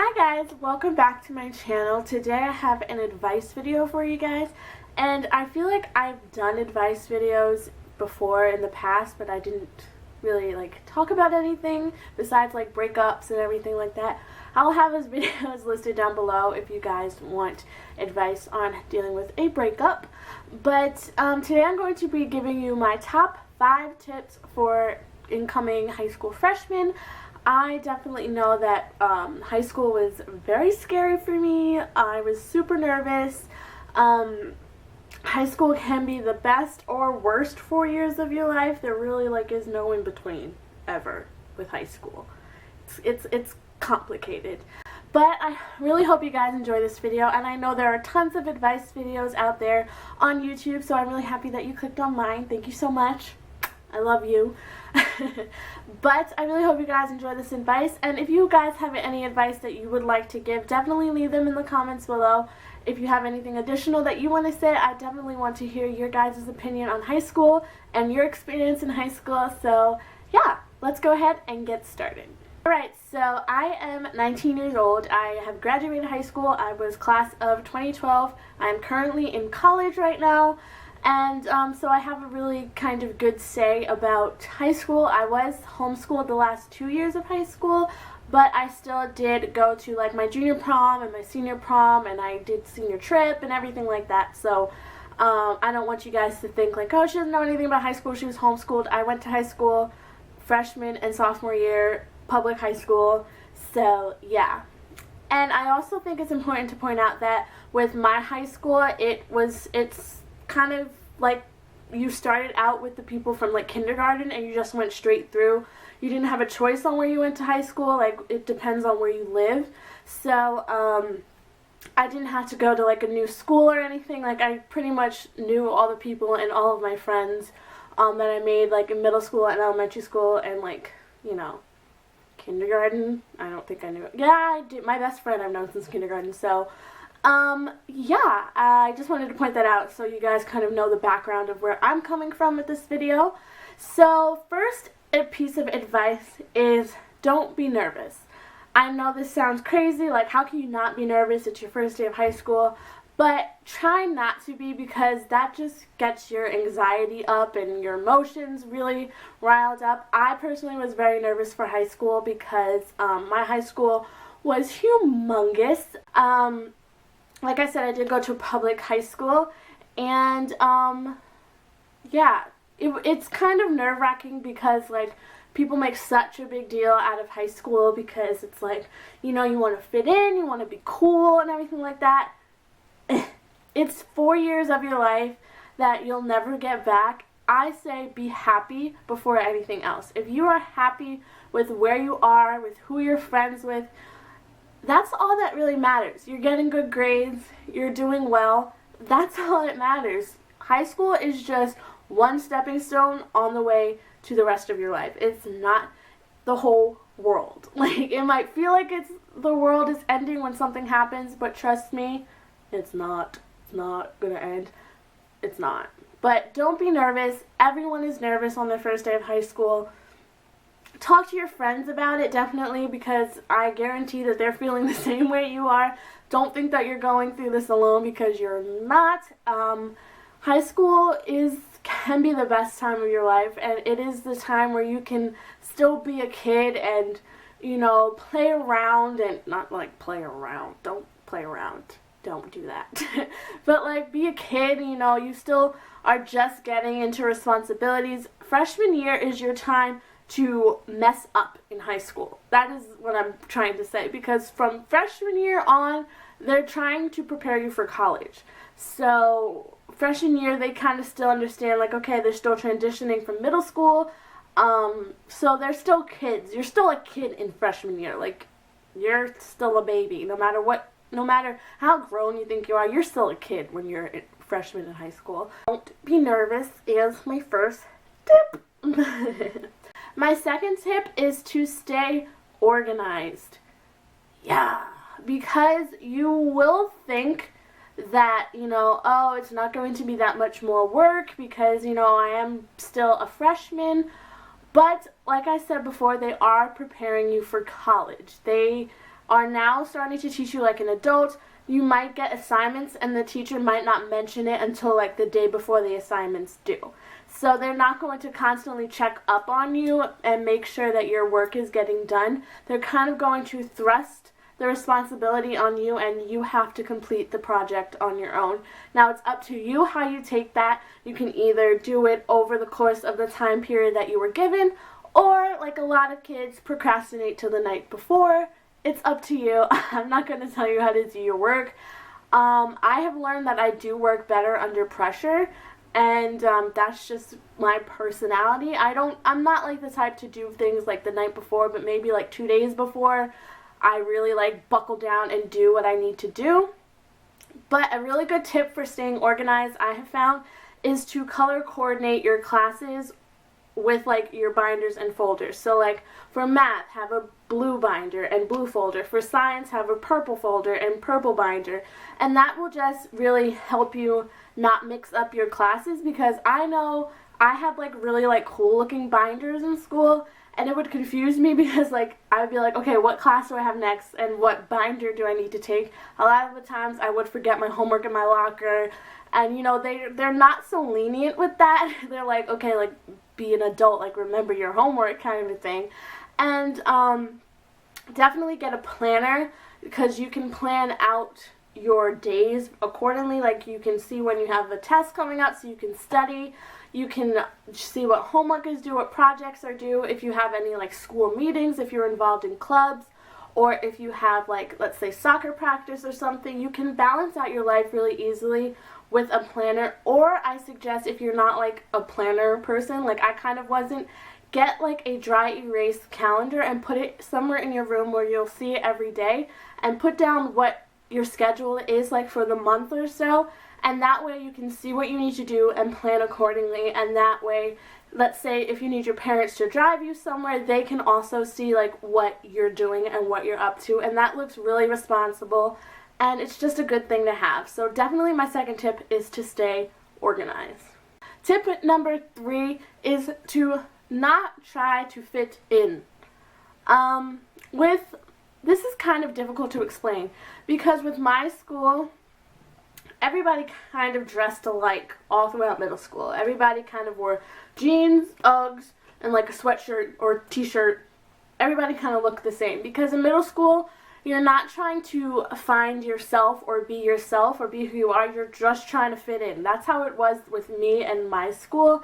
Hi guys, welcome back to my channel. Today I have an advice video for you guys, and I feel like I've done advice videos before in the past, but I didn't really talk about anything besides breakups and everything like that. I'll have those videos listed down below if you guys want advice on dealing with a breakup. But today I'm going to be giving you my top 5 tips for incoming high school freshmen. I definitely know that high school was very scary for me. I was super nervous. High school can be the best or worst 4 years of your life. There really is no in between ever with high school. It's complicated. But I really hope you guys enjoy this video, and I know there are tons of advice videos out there on YouTube, so I'm really happy that you clicked on mine. Thank you so much. I love you. But I really hope you guys enjoy this advice, and if you guys have any advice that you would like to give, definitely leave them in the comments below. If you have anything additional that you want to say, I definitely want to hear your guys' opinion on high school and your experience in high school. So yeah, let's go ahead and get started. Alright, so I am 19 years old. I have graduated high school. I was class of 2012. I'm currently in college right now. And so I have a really kind of good say about high school. I was homeschooled the last 2 years of high school, but I still did go to my junior prom and my senior prom, and I did senior trip and everything like that. So I don't want you guys to think oh, she doesn't know anything about high school. She was homeschooled. I went to high school freshman and sophomore year, public high school. So yeah. And I also think it's important to point out that with my high school, it's kind of you started out with the people from kindergarten and you just went straight through. You didn't have a choice on where you went to high school. It depends on where you live. So I didn't have to go to a new school or anything. I pretty much knew all the people and all of my friends that I made in middle school and elementary school and kindergarten. I don't think I knew. Yeah, I did. My best friend I've known since kindergarten. So yeah, I just wanted to point that out so you guys kind of know the background of where I'm coming from with this video. So first, a piece of advice is don't be nervous. I know this sounds crazy, how can you not be nervous? It's your first day of high school, but try not to be, because that just gets your anxiety up and your emotions really riled up. I personally was very nervous for high school because my high school was humongous. Like I said, I did go to a public high school, and yeah, it's kind of nerve-wracking because people make such a big deal out of high school because it's you want to fit in, you want to be cool and everything like that. It's 4 years of your life that you'll never get back. I say be happy before anything else. If you are happy with where you are, with who you're friends with, that's all that really matters. You're getting good grades, you're doing well, that's all that matters. High school is just one stepping stone on the way to the rest of your life. It's not the whole world. It might feel like the world is ending when something happens, but trust me, it's not. It's not gonna end. It's not. But don't be nervous. Everyone is nervous on their first day of high school. Talk to your friends about it, definitely, because I guarantee that they're feeling the same way you are. Don't think that you're going through this alone, because you're not. High school can be the best time of your life, and it is the time where you can still be a kid and, play around, and not play around. Don't play around. Don't do that. But be a kid, you still are just getting into responsibilities. Freshman year is your time to mess up in high school. That is what I'm trying to say, because from freshman year on, they're trying to prepare you for college. So freshman year, they kind of still understand, okay, they're still transitioning from middle school, so they're still kids. You're still a kid in freshman year. You're still a baby. No matter how grown you think you are, you're still a kid when you're a freshman in high school. Don't be nervous is my first tip. My second tip is to stay organized. Yeah, because you will think that, oh, it's not going to be that much more work because, I am still a freshman. But like I said before, they are preparing you for college. They are now starting to teach you like an adult. You might get assignments and the teacher might not mention it until like the day before the assignments due. So they're not going to constantly check up on you and make sure that your work is getting done. They're kind of going to thrust the responsibility on you, and you have to complete the project on your own. Now it's up to you how you take that. You can either do it over the course of the time period that you were given, or like a lot of kids procrastinate till the night before. It's up to you. I'm not going to tell you how to do your work. I have learned that I do work better under pressure, and that's just my personality. I'm not like the type to do things like the night before, but maybe like 2 days before. I really like buckle down and do what I need to do. But a really good tip for staying organized I have found is to color coordinate your classes with like your binders and folders. So like for math, have a blue binder and blue folder. For science, have a purple folder and purple binder. And that will just really help you not mix up your classes, because I know I had like really like cool looking binders in school, and it would confuse me because like I would be like, okay, what class do I have next and what binder do I need to take? A lot of the times I would forget my homework in my locker, and you know, they're not so lenient with that. They're like, okay, like be an adult, like remember your homework kind of a thing. And definitely get a planner, because you can plan out your days accordingly. Like you can see when you have a test coming up so you can study. You can see what homework is due, what projects are due, if you have any like school meetings, if you're involved in clubs, or if you have like, let's say, soccer practice or something. You can balance out your life really easily with a planner. Or I suggest, if you're not like a planner person, like I kind of wasn't, get like a dry erase calendar and put it somewhere in your room where you'll see it every day, and put down what your schedule is like for the month or so. And that way you can see what you need to do and plan accordingly. And that way, let's say if you need your parents to drive you somewhere, they can also see like what you're doing and what you're up to. And that looks really responsible, and it's just a good thing to have. So definitely my second tip is to stay organized. Tip number 3 is to not try to fit in. This is kind of difficult to explain, because with my school, everybody kind of dressed alike all throughout middle school. Everybody kind of wore jeans, Uggs, and like a sweatshirt or t-shirt. Everybody kind of looked the same, because in middle school, you're not trying to find yourself or be who you are. You're just trying to fit in. That's how it was with me and my school.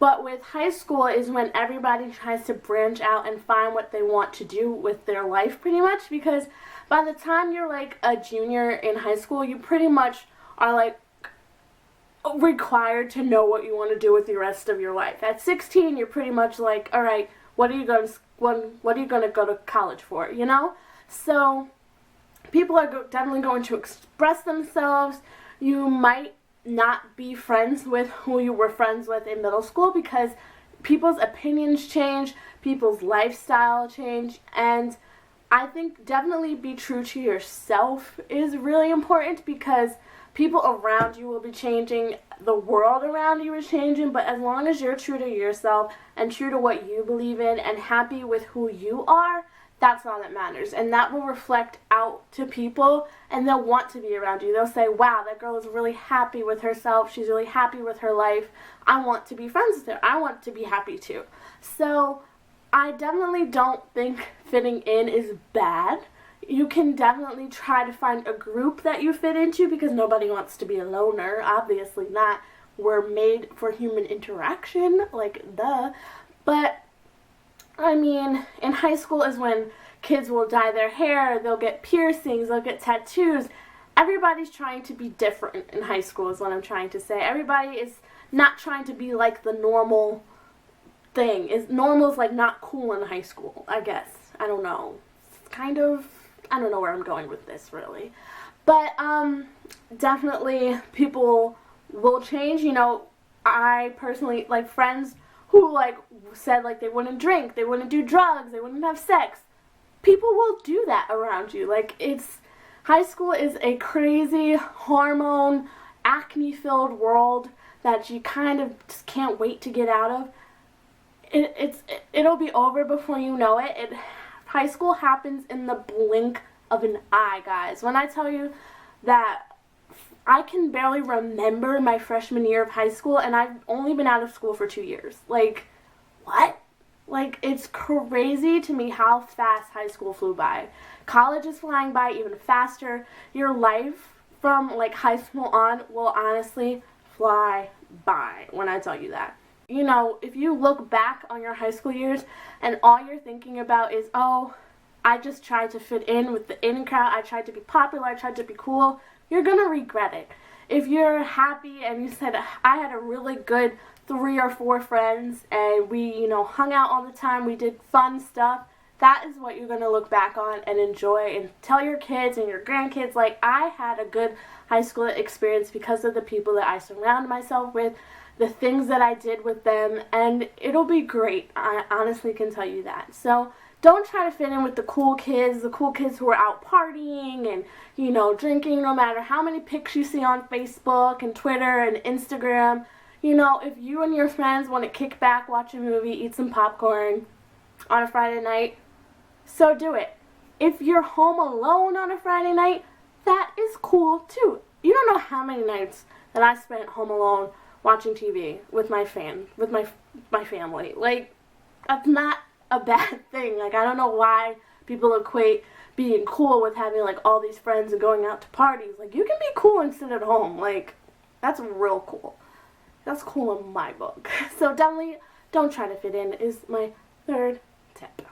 But with high school is when everybody tries to branch out and find what they want to do with their life, pretty much, because by the time you're like a junior in high school, you pretty much are like required to know what you want to do with the rest of your life. At 16, you're pretty much like, all right, what are you going to go to college for, you know? So people are definitely going to express themselves. You might not be friends with who you were friends with in middle school, because people's opinions change, people's lifestyle change, and I think definitely be true to yourself is really important, because people around you will be changing, the world around you is changing, but as long as you're true to yourself and true to what you believe in and happy with who you are, that's all that matters. And that will reflect out to people, and they'll want to be around you. They'll say, wow, that girl is really happy with herself. She's really happy with her life. I want to be friends with her. I want to be happy too. So I definitely don't think fitting in is bad. You can definitely try to find a group that you fit into, because nobody wants to be a loner. Obviously not. We're made for human interaction, like duh. But I mean, in high school is when kids will dye their hair, they'll get piercings, they'll get tattoos. Everybody's trying to be different in high school is what I'm trying to say. Everybody is not trying to be like the normal thing. Normal is like not cool in high school, I guess. I don't know. It's kind of, I don't know where I'm going with this really. But definitely people will change. You know, I personally, like friends who like said like they wouldn't drink, they wouldn't do drugs, they wouldn't have sex. People will do that around you. Like, high school is a crazy hormone, acne-filled world that you kind of just can't wait to get out of. It'll be over before you know it. High school happens in the blink of an eye, guys. When I tell you that I can barely remember my freshman year of high school, and I've only been out of school for 2 years. Like, what? Like, it's crazy to me how fast high school flew by. College is flying by even faster. Your life from, like, high school on will honestly fly by when I tell you that. You know, if you look back on your high school years and all you're thinking about is, oh, I just tried to fit in with the in crowd, I tried to be popular, I tried to be cool, you're gonna regret it. If you're happy and you said, I had a really good 3 or 4 friends and we, you know, hung out all the time, we did fun stuff, that is what you're gonna look back on and enjoy and tell your kids and your grandkids, like, I had a good high school experience because of the people that I surrounded myself with, the things that I did with them, and it'll be great. I honestly can tell you that. So don't try to fit in with the cool kids who are out partying and, you know, drinking no matter how many pics you see on Facebook and Twitter and Instagram. You know, if you and your friends want to kick back, watch a movie, eat some popcorn on a Friday night, so do it. If you're home alone on a Friday night, that is cool too. You don't know how many nights that I spent home alone watching TV with my family. Like, that's not a bad thing. Like, I don't know why people equate being cool with having, like, all these friends and going out to parties. Like, you can be cool and sit at home. Like, that's real cool. That's cool in my book. So definitely don't try to fit in is my 3rd tip.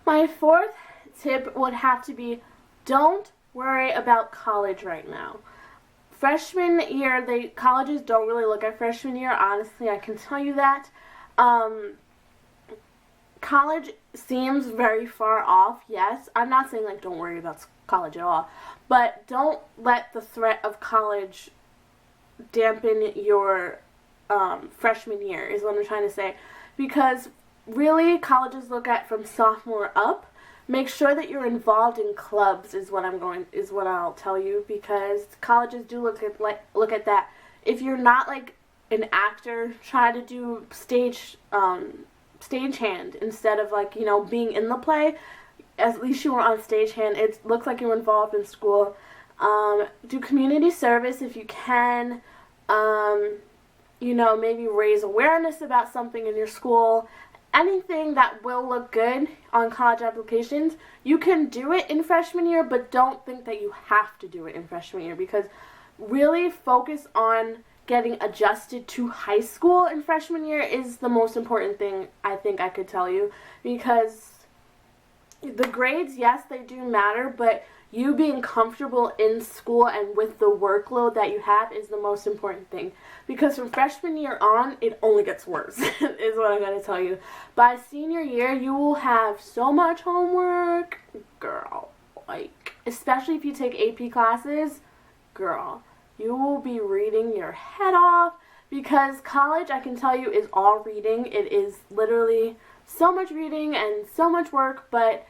My 4th tip would have to be, don't worry about college right now. Freshman year, colleges don't really look at freshman year, honestly, I can tell you that. College seems very far off, yes. I'm not saying, like, don't worry about college at all, but don't let the threat of college dampen your freshman year, is what I'm trying to say. Because really, colleges look at from sophomore up. Make sure that you're involved in clubs is what I'll tell you, because colleges do look at that. If you're not like an actor, try to do stagehand instead of, like, you know, being in the play. At least you were on stagehand. It looks like you're involved in school. Do community service if you can. You know, maybe raise awareness about something in your school. Anything that will look good on college applications, you can do it in freshman year, but don't think that you have to do it in freshman year, because really focus on getting adjusted to high school in freshman year is the most important thing I think I could tell you, because the grades, yes, they do matter, but you being comfortable in school and with the workload that you have is the most important thing. Because from freshman year on, it only gets worse, is what I'm going to tell you. By senior year, you will have so much homework. Girl, like, especially if you take AP classes, girl, you will be reading your head off. Because college, I can tell you, is all reading. It is literally so much reading and so much work, but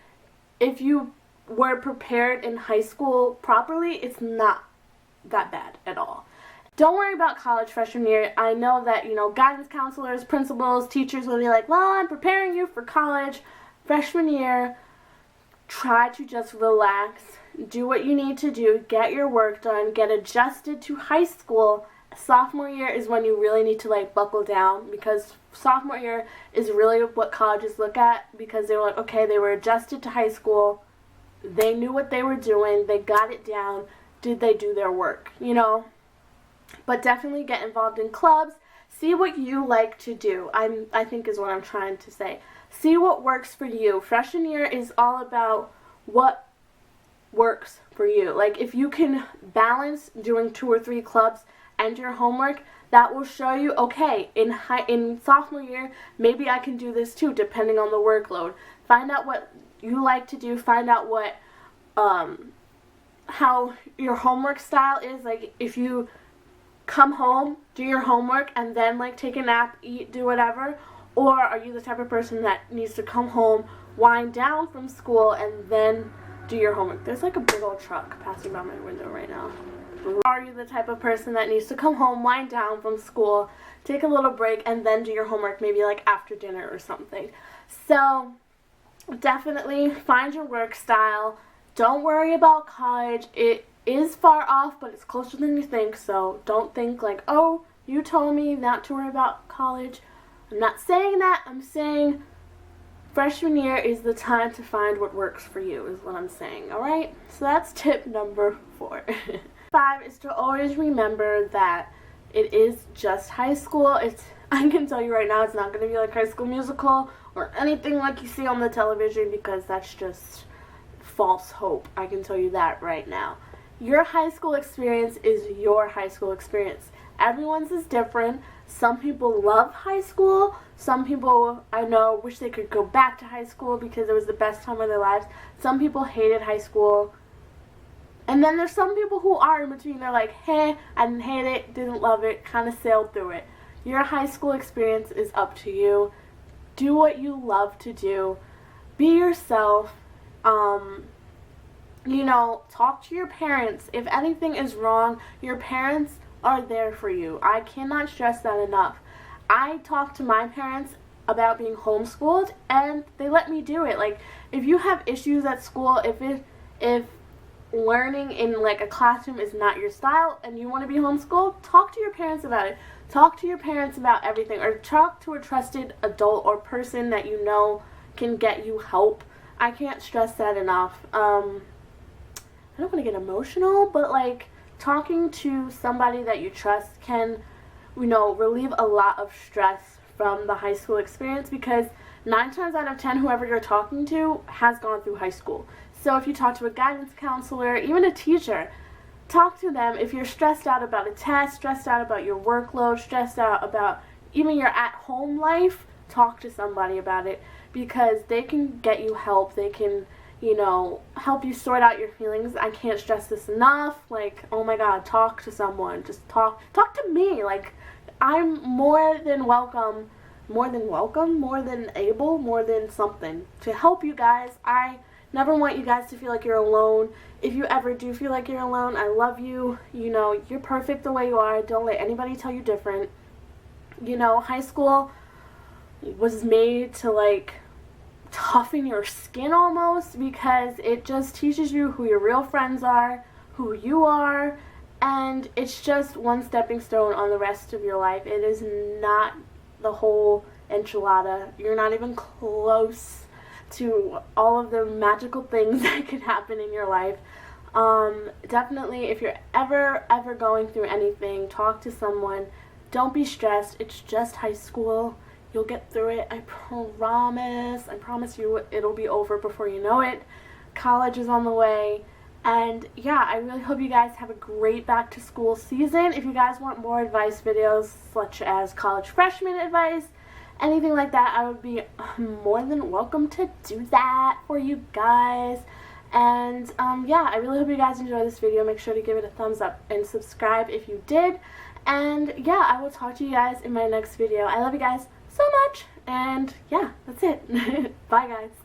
if you were prepared in high school properly, it's not that bad at all. Don't worry about college freshman year. I know that, you know, guidance counselors, principals, teachers will be like, well, I'm preparing you for college. Freshman year, try to just relax, do what you need to do, get your work done, get adjusted to high school. Sophomore year is when you really need to, like, buckle down, because sophomore year is really what colleges look at, because they were like, okay, they were adjusted to high school, they knew what they were doing, they got it down, did they do their work, you know? But definitely get involved in clubs, see what you like to do, I think is what I'm trying to say. See what works for you. Freshman year is all about what works for you. Like, if you can balance doing 2 or 3 clubs and your homework, that will show you, okay, in sophomore year, maybe I can do this too, depending on the workload. Find out what you like to do, find out what, how your homework style is. Like, if you come home, do your homework, and then, like, take a nap, eat, do whatever, or are you the type of person that needs to come home, wind down from school, and then do your homework? There's, like, a big old truck passing by my window right now. Are you the type of person that needs to come home, wind down from school, take a little break, and then do your homework, maybe like after dinner or something? So definitely find your work style, don't worry about college. It is far off, but it's closer than you think, so don't think like, oh, you told me not to worry about college. I'm not saying that. I'm saying freshman year is the time to find what works for you, is what I'm saying, alright? So that's tip number 4. 5 is to always remember that it is just high school. I can tell you right now, it's not going to be like High School Musical or anything like you see on the television, because that's just false hope. I can tell you that right now. Your high school experience is your high school experience. Everyone's is different. Some people love high school. Some people, I know, wish they could go back to high school because it was the best time of their lives. Some people hated high school. And then there's some people who are in between. They're like, hey, I didn't hate it, didn't love it, kind of sailed through it. Your high school experience is up to you. Do what you love to do. Be yourself. You know, talk to your parents. If anything is wrong, your parents are there for you. I cannot stress that enough. I talked to my parents about being homeschooled, and they let me do it. Like, if you have issues at school, if learning in like a classroom is not your style and you want to be homeschooled, talk to your parents about it. Talk to your parents about everything, or talk to a trusted adult or person that you know can get you help. I can't stress that enough. I don't want to get emotional, but like talking to somebody that you trust can, you know, relieve a lot of stress from the high school experience, because 9 times out of 10, whoever you're talking to has gone through high school. So if you talk to a guidance counselor, even a teacher, talk to them. If you're stressed out about a test, stressed out about your workload, stressed out about even your at-home life, talk to somebody about it, because they can get you help. They can, you know, help you sort out your feelings. I can't stress this enough. Like, oh my God, talk to someone. Just talk to me. Like, I'm more than able, more than something to help you guys. I never want you guys to feel like you're alone. If you ever do feel like you're alone, I love you. You know, you're perfect the way you are. Don't let anybody tell you different. You know, high school was made to like toughen your skin almost, because it just teaches you who your real friends are, who you are, and it's just one stepping stone on the rest of your life. It is not the whole enchilada. You're not even close to all of the magical things that could happen in your life. Definitely, if you're ever going through anything, talk to someone. Don't be stressed. It's just high school. You'll get through it. I promise you it'll be over before you know it. College is on the way. And yeah, I really hope you guys have a great back to school season. If you guys want more advice videos such as college freshman advice, anything like that, I would be more than welcome to do that for you guys. And yeah, I really hope you guys enjoyed this video. Make sure to give it a thumbs up and subscribe if you did. And yeah, I will talk to you guys in my next video. I love you guys so much, and yeah, that's it. Bye guys.